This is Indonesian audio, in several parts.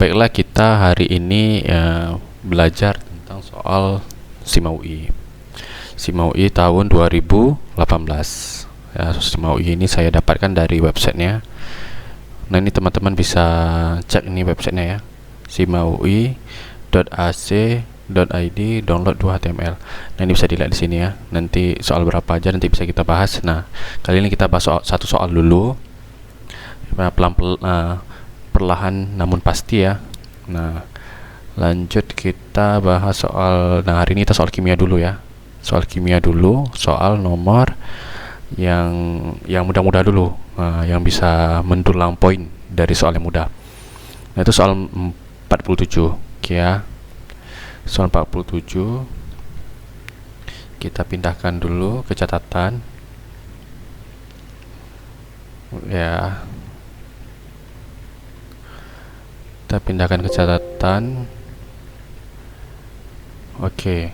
Baiklah, kita hari ini belajar tentang soal SIMA UI. SIMA UI tahun 2018. Ya, SIMA UI ini saya dapatkan dari websitenya. Nah, ini teman-teman bisa cek ini websitenya ya. simauI.ac.id download 2 HTML. Nah, ini bisa dilihat di sini ya. Nanti soal berapa aja nanti bisa kita bahas. Nah, kali ini kita bahas satu soal dulu. Perlahan namun pasti ya. Nah, lanjut kita bahas soal. Nah, hari ini kita soal kimia dulu ya. Soal kimia dulu, soal nomor yang mudah-mudah dulu, yang bisa mendulang poin dari soal yang mudah. Nah, itu soal 47 ya. Soal 47 kita pindahkan dulu ke catatan ya. Kita pindahkan ke catatan. Oke.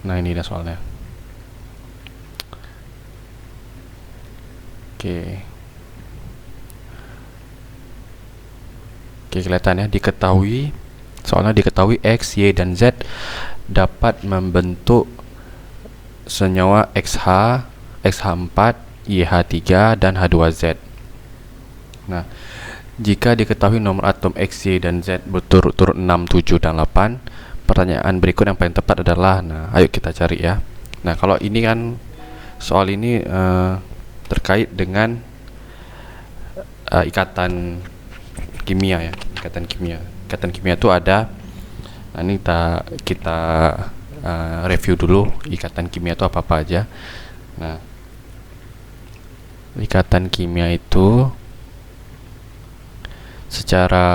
Nah, ini dah soalnya. Oke, kelihatan ya. Soalnya diketahui X, Y, dan Z dapat membentuk senyawa XH, XH4, YH3, dan H2Z. Nah, jika diketahui nomor atom X, Y, dan Z berturut-turut 6, 7, dan 8, pertanyaan berikut yang paling tepat adalah, nah, ayo kita cari ya. Nah, kalau ini kan soal ini terkait dengan ikatan kimia ya. Ikatan kimia itu ada. Nah, ini kita review dulu ikatan kimia itu apa aja. Nah, ikatan kimia itu secara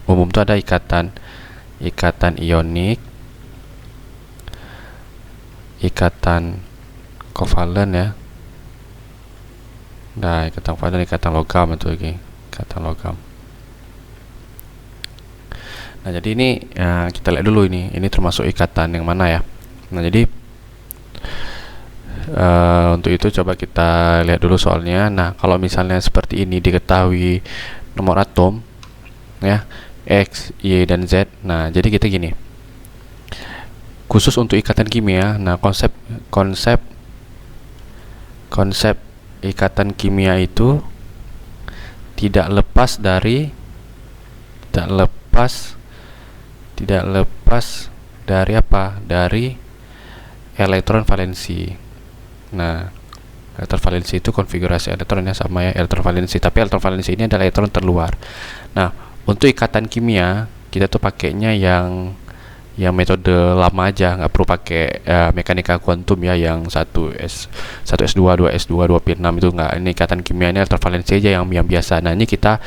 umum itu ada ikatan ionik, ikatan kovalen ya. Nah, ikatan kovalen, ikatan logam itu lagi, ikatan logam. Nah, jadi ini kita lihat dulu ini termasuk ikatan yang mana ya. Nah, jadi untuk itu coba kita lihat dulu soalnya. Nah, kalau misalnya seperti ini diketahui nomor atom ya, X, Y, dan Z. Nah, jadi kita gini. Khusus untuk ikatan kimia, nah konsep ikatan kimia itu tidak lepas dari apa? Dari elektron valensi. Nah, elektron valensi itu konfigurasi elektronnya sama ya, elektron valensi, tapi elektron valensi ini adalah elektron terluar. Nah, untuk ikatan kimia kita tuh pakainya yang metode lama aja, nggak perlu pakai mekanika kuantum ya, yang 1S2, 2S2, 2P6 itu nggak. Ini ikatan kimia ini elektron valensi aja yang biasa. Nah, ini kita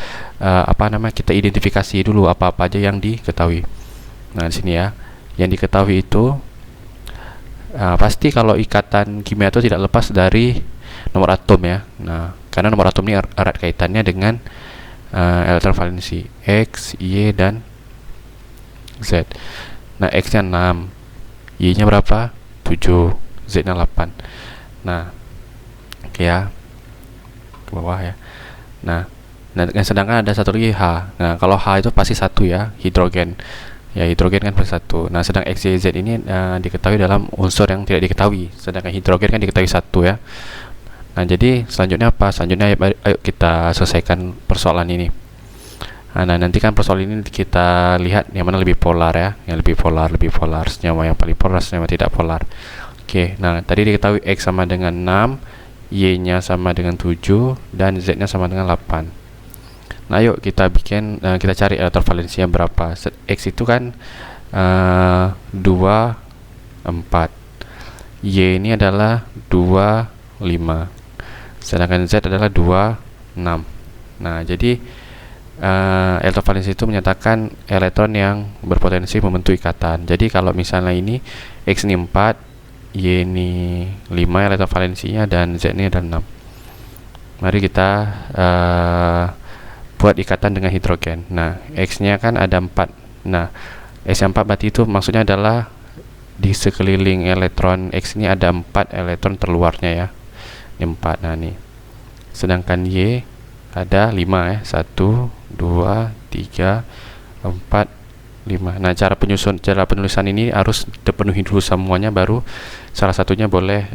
kita identifikasi dulu apa aja yang diketahui. Nah, di sini ya, yang diketahui itu pasti kalau ikatan kimia itu tidak lepas dari nomor atom ya. Nah, karena nomor atom ini erat kaitannya dengan elektron valensi X, Y, dan Z. Nah, X nya 6, Y nya berapa? 7, Z nya 8. Nah, oke ya, ke bawah ya. Nah, sedangkan ada satu lagi H. Nah, kalau H itu pasti satu ya, hidrogen ya, hidrogen kan pasti satu. Nah, sedang X, Y, Z ini diketahui dalam unsur yang tidak diketahui, sedangkan hidrogen kan diketahui satu ya. Nah, jadi selanjutnya apa? Selanjutnya ayo kita selesaikan persoalan ini. Nah, nanti kan persoalan ini kita lihat yang mana lebih polar ya, yang lebih polar, senyawa yang paling polar, senyawa tidak polar. Oke, nah tadi diketahui X sama dengan 6, Y nya sama dengan 7, dan Z nya sama dengan 8. Nah, yuk kita bikin, kita cari elektron valensinya berapa. X itu kan 2, 4, Y ini adalah 2, 5, sedangkan Z adalah 2, 6. Nah, jadi elektron valensi itu menyatakan elektron yang berpotensi membentuk ikatan. Jadi kalau misalnya ini X ini 4, Y ini 5 elektron valensinya, dan Z ini ada 6. Mari kita buat ikatan dengan hidrogen. Nah, X nya kan ada 4. Nah, X yang 4 berarti itu maksudnya adalah di sekeliling elektron X ini ada 4 elektron terluarnya ya. Ini 4. Nah, nih sedangkan Y ada 5 ya, 1 2 3 4 5. Nah, cara penulisan ini harus dipenuhi dulu semuanya, baru salah satunya boleh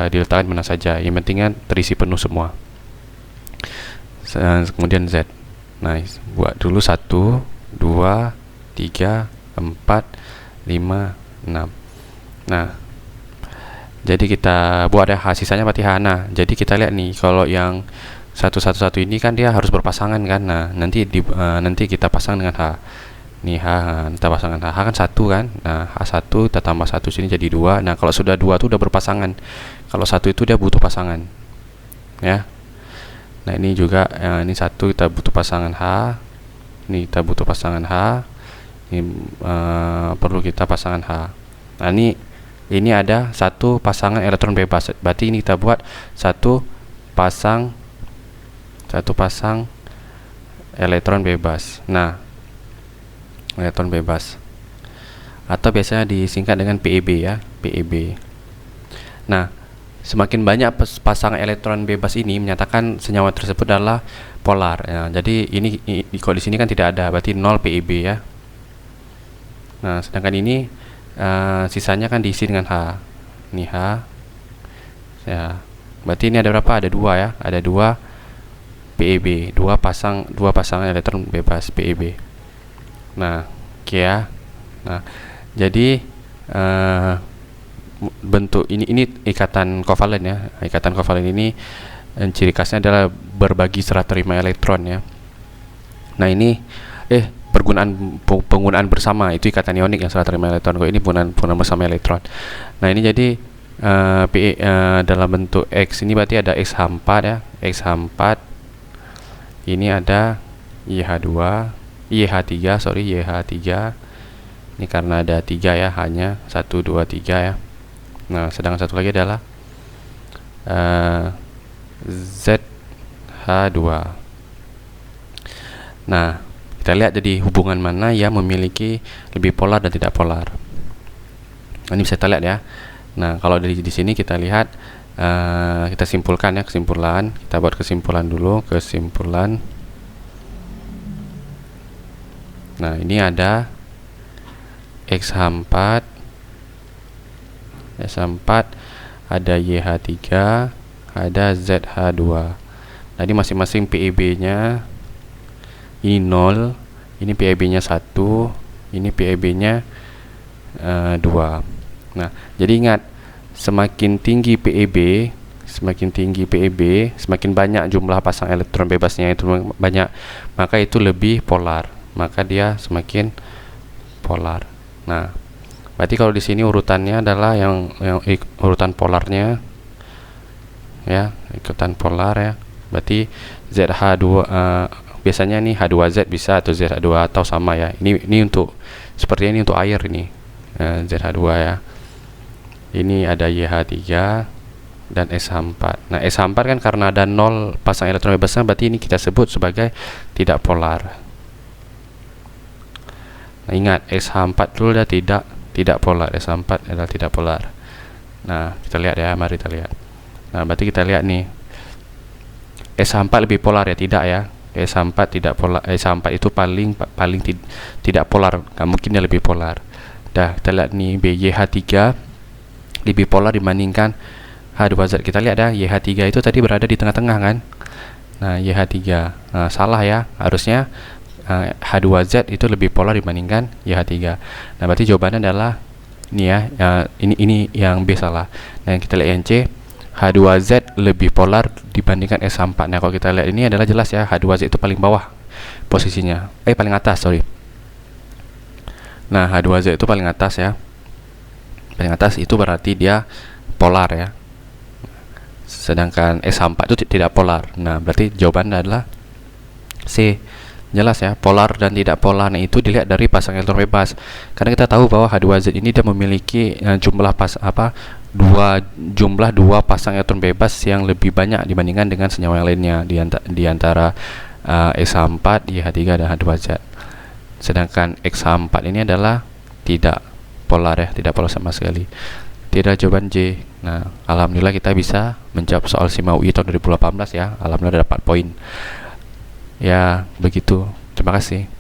diletakkan mana saja, yang penting kan terisi penuh semua. Kemudian Z. Nah, buat dulu 1 2 3 4 5 6. Nah, jadi kita buat ya, sisanya berarti H. Nah, jadi kita lihat nih, kalau yang 111 ini kan dia harus berpasangan kan. Nah, nanti kita pasang dengan H. Nih H, kita pasangkan H kan 1 kan. Nah, H1 kita tambah 1 sini jadi 2. Nah, kalau sudah 2 itu udah berpasangan. Kalau 1 itu dia butuh pasangan. Ya. Nah, ini juga ini 1 kita butuh pasangan H. Ini kita butuh pasangan H. Ini perlu kita pasangan H. Nah, ini ada satu pasangan elektron bebas. Berarti ini kita buat satu pasang elektron bebas. Nah, elektron bebas atau biasanya disingkat dengan PeB ya, PeB. Nah, semakin banyak pasangan elektron bebas ini menyatakan senyawa tersebut adalah polar ya. Jadi ini kalau di sini kan tidak ada, berarti 0 PeB ya. Nah, sedangkan ini sisanya kan diisi dengan H. Ini H ya. Berarti ini ada berapa? Ada 2 ya. Ada 2 PeB, dua pasangan elektron bebas PeB. Nah, oke ya. Nah, jadi bentuk ini ikatan kovalen ya. Ikatan kovalen ini ciri khasnya adalah berbagi serah terima elektron ya. Nah, ini penggunaan bersama, itu ikatan ionik yang serah terima elektron. Kok ini penggunaan bersama elektron. Nah, ini jadi dalam bentuk X ini berarti ada XH4 ya. XH4 ini ada YH2 YH3 ini karena ada 3 ya, hanya 1 2 3 ya. Nah, sedangkan satu lagi adalah ZH2. Nah, kita lihat jadi hubungan mana yang memiliki lebih polar dan tidak polar. Ini bisa kita lihat ya. Nah, kalau di sini kita lihat, kita simpulkan ya, kesimpulan. Kita buat kesimpulan dulu, kesimpulan. Nah, ini ada XH4, ada YH3, ada ZH2. Nah, ini masing-masing PeB-nya ini 0, ini PeB-nya 1, ini PeB-nya 2. Nah, jadi ingat, semakin tinggi PeB, semakin banyak jumlah pasang elektron bebasnya itu banyak, maka itu lebih polar, maka dia semakin polar. Nah, berarti kalau di sini urutannya adalah yang urutan polarnya ya, ikutan polar ya. Berarti ZH2 biasanya nih H2Z bisa, atau ZH2 atau sama ya. Ini untuk seperti ini untuk air ini, ZH2 ya. Ini ada YH3 dan SH4. Nah, SH4 kan karena ada 0 pasang elektron bebasnya, berarti ini kita sebut sebagai tidak polar. Nah, ingat, SH4 dulu dah tidak polar. SH4 adalah tidak polar. Nah, kita lihat ya, mari kita lihat. Nah, berarti kita lihat nih, SH4 lebih polar ya, tidak ya. SH4 tidak polar. SH4 itu paling tidak polar, nggak mungkin dia lebih polar. Dah, kita lihat nih, YH3 lebih polar dibandingkan H2Z. Kita lihat ya, YH3 itu tadi berada di tengah-tengah kan. Nah, YH3 salah ya, harusnya H2Z itu lebih polar dibandingkan YH3. Nah, berarti jawabannya adalah ini ya, ini yang B salah. Nah, kita lihat yang C, H2Z lebih polar dibandingkan SH4. Nah, kalau kita lihat ini adalah jelas ya, H2Z itu paling bawah posisinya, paling atas, sorry. Nah, H2Z itu paling atas ya. Paling atas itu berarti dia polar ya. Sedangkan SH4 itu tidak polar. Nah, berarti jawabannya adalah C. Jelas ya, polar dan tidak polar. Nah, itu dilihat dari pasang elektron bebas. Karena kita tahu bahwa H2Z ini dia memiliki jumlah dua pasang elektron bebas yang lebih banyak dibandingkan dengan senyawa yang lainnya di antara SH4, YH3 dan H2Z. Sedangkan XH4 ini adalah tidak polar ya, tidak polar sama sekali. tidak jawaban J. Nah, alhamdulillah kita bisa menjawab soal SIMA UI tahun 2018 ya. Alhamdulillah dapat poin. Ya, begitu. Terima kasih.